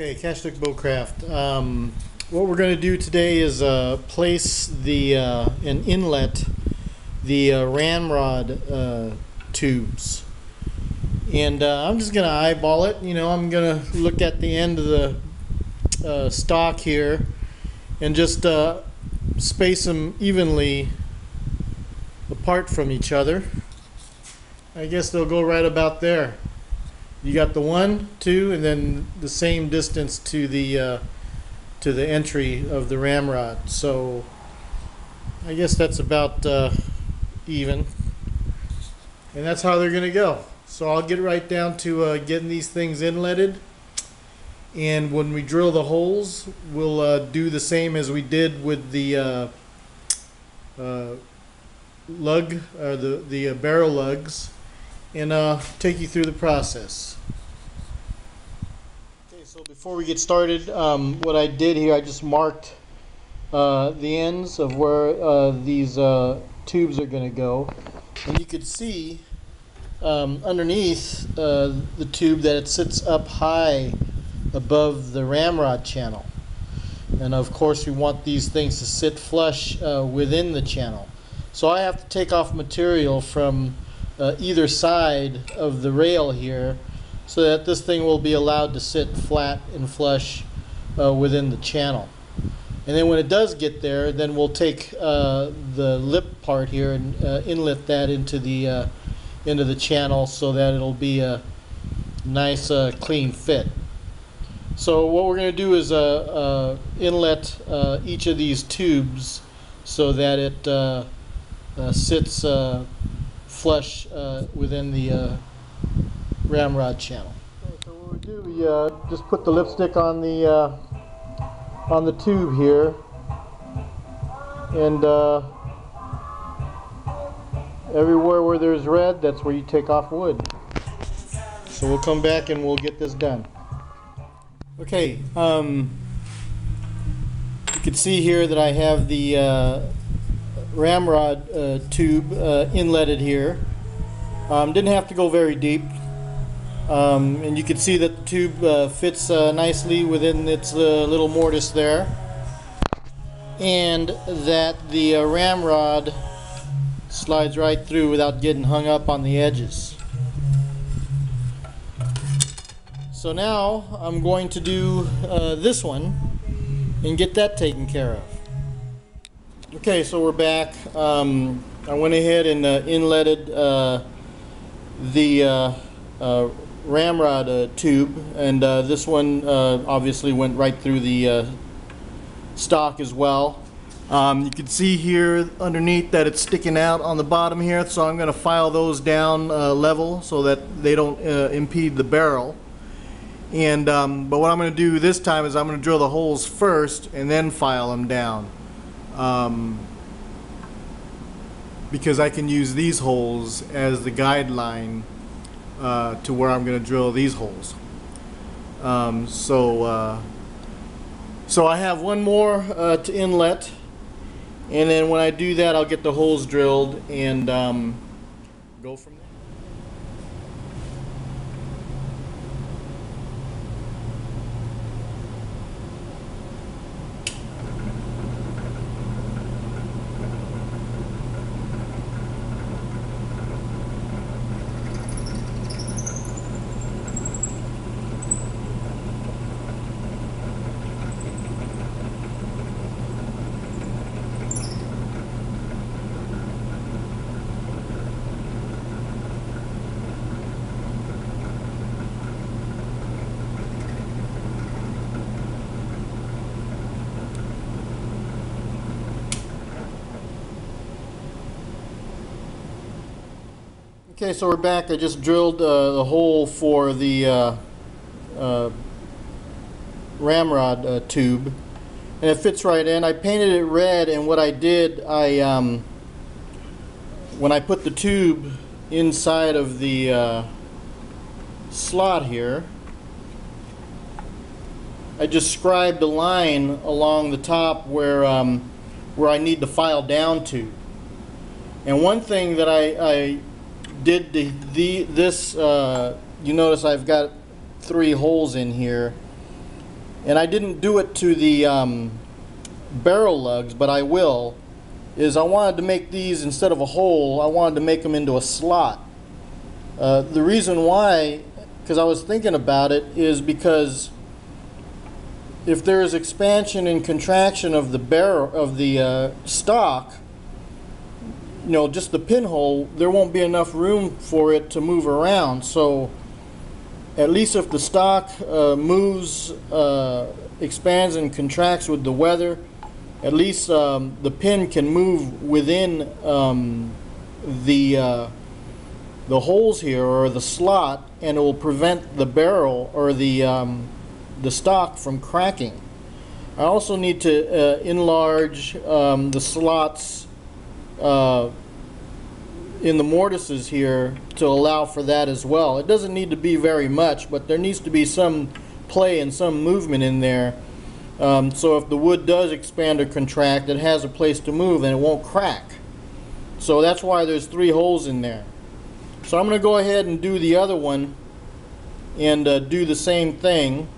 Okay, Cashtook Bowcraft. What we're going to do today is place the and inlet the ramrod tubes, and I'm just going to eyeball it. You know, I'm going to look at the end of the stock here and just space them evenly apart from each other. I guess they'll go right about there. You got the 1, 2, and then the same distance to the entry of the ramrod. So I guess that's about even, and that's how they're gonna go. So I'll get right down to getting these things inletted, and when we drill the holes, we'll do the same as we did with the lug, or the barrel lugs, and take you through the process. Okay, so before we get started, what I did here, I just marked the ends of where these tubes are going to go, and you could see underneath the tube that it sits up high above the ramrod channel, and of course we want these things to sit flush within the channel. So I have to take off material from either side of the rail here so that this thing will be allowed to sit flat and flush within the channel. And then when it does get there, then we'll take the lip part here and inlet that into the channel so that it'll be a nice clean fit. So what we're going to do is inlet each of these tubes so that it sits flush within the ramrod channel. Okay, so what we do, we just put the lipstick on the tube here, and everywhere where there's red, that's where you take off wood. So we'll come back and we'll get this done. Okay, you can see here that I have the ramrod tube inletted here. Didn't have to go very deep, and you can see that the tube fits nicely within its little mortise there, and that the ramrod slides right through without getting hung up on the edges. So now I'm going to do this one and get that taken care of. Okay, so we're back. I went ahead and inletted the ramrod tube, and this one obviously went right through the stock as well. You can see here underneath that it's sticking out on the bottom here, so I'm going to file those down level so that they don't impede the barrel. And but what I'm going to do this time is I'm going to drill the holes first and then file them down. Because I can use these holes as the guideline to where I'm going to drill these holes. So I have one more to inlet, and then when I do that, I'll get the holes drilled and go from there. Okay, so we're back. I just drilled the hole for the ramrod tube, and it fits right in. I painted it red, and what I did, when I put the tube inside of the slot here, I just scribed a line along the top where I need to file down to. And one thing that I did this, you notice I've got 3 holes in here, and I didn't do it to the barrel lugs, but I will, is I wanted to make these, instead of a hole, I wanted to make them into a slot. The reason why, because I was thinking about it, is because if there is expansion and contraction of the barrel of the stock, you know, just the pinhole, there won't be enough room for it to move around. So at least if the stock moves, expands and contracts with the weather, at least the pin can move within the holes here, or the slot, and it will prevent the barrel or the stock from cracking. I also need to enlarge the slots in the mortises here to allow for that as well. It doesn't need to be very much, but there needs to be some play and some movement in there, so if the wood does expand or contract, it has a place to move and it won't crack. So that's why there's 3 holes in there. So I'm going to go ahead and do the other one and do the same thing,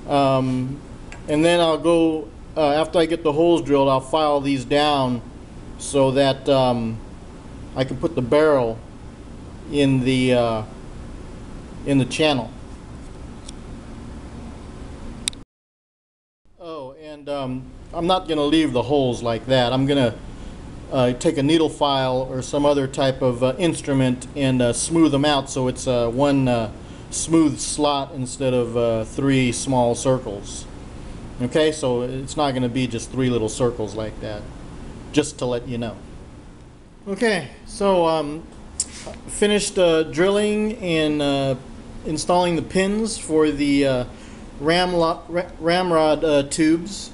and then I'll go, after I get the holes drilled, I'll file these down so that I can put the barrel in the channel. Oh, and I'm not going to leave the holes like that. I'm going to take a needle file or some other type of instrument and smooth them out so it's one smooth slot instead of 3 small circles. Okay, so it's not going to be just 3 little circles like that, just to let you know. Okay, so finished drilling and installing the pins for the ramrod tubes,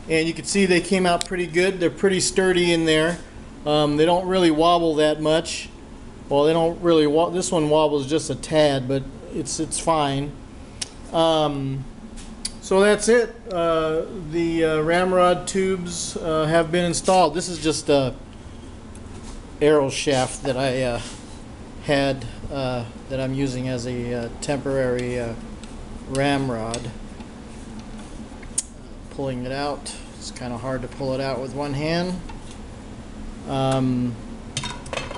and you can see they came out pretty good. They're pretty sturdy in there. They don't really wobble that much. Well, they don't really this one wobbles just a tad, but it's fine. So that's it. The ramrod tubes have been installed. This is just a arrow shaft that I had that I'm using as a temporary ramrod. Pulling it out. It's kind of hard to pull it out with one hand.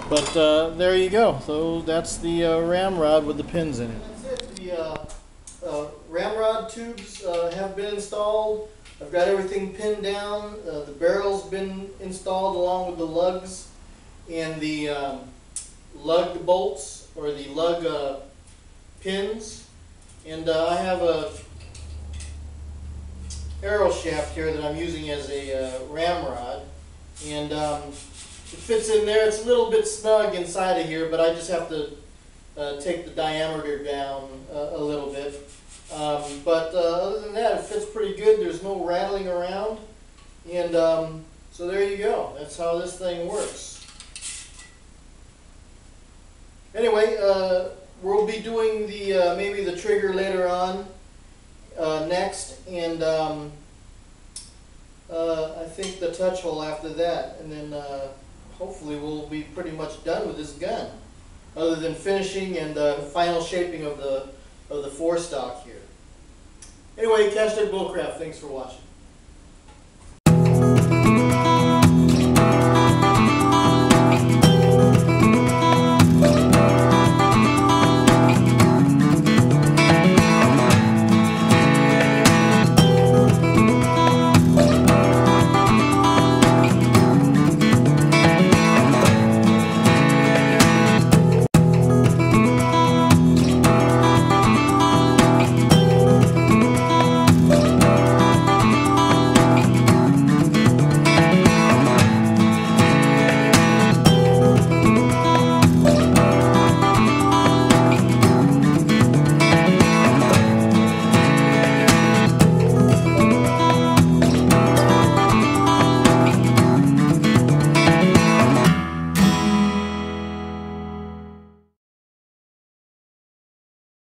But there you go. So that's the ramrod with the pins in it. That's it. The ramrod tubes have been installed. I've got everything pinned down. The barrel's been installed along with the lugs and the lug bolts, or the lug pins. And I have a arrow shaft here that I'm using as a ramrod, and it fits in there. It's a little bit snug inside of here, but I just have to take the diameter down a little bit. But other than that, it fits pretty good. There's no rattling around, and so there you go. That's how this thing works. Anyway, we'll be doing the maybe the trigger later on next, and I think the touch hole after that, and then hopefully we'll be pretty much done with this gun, other than finishing and final shaping of the forestock here. Anyway, Cash Bullcraft, thanks for watching.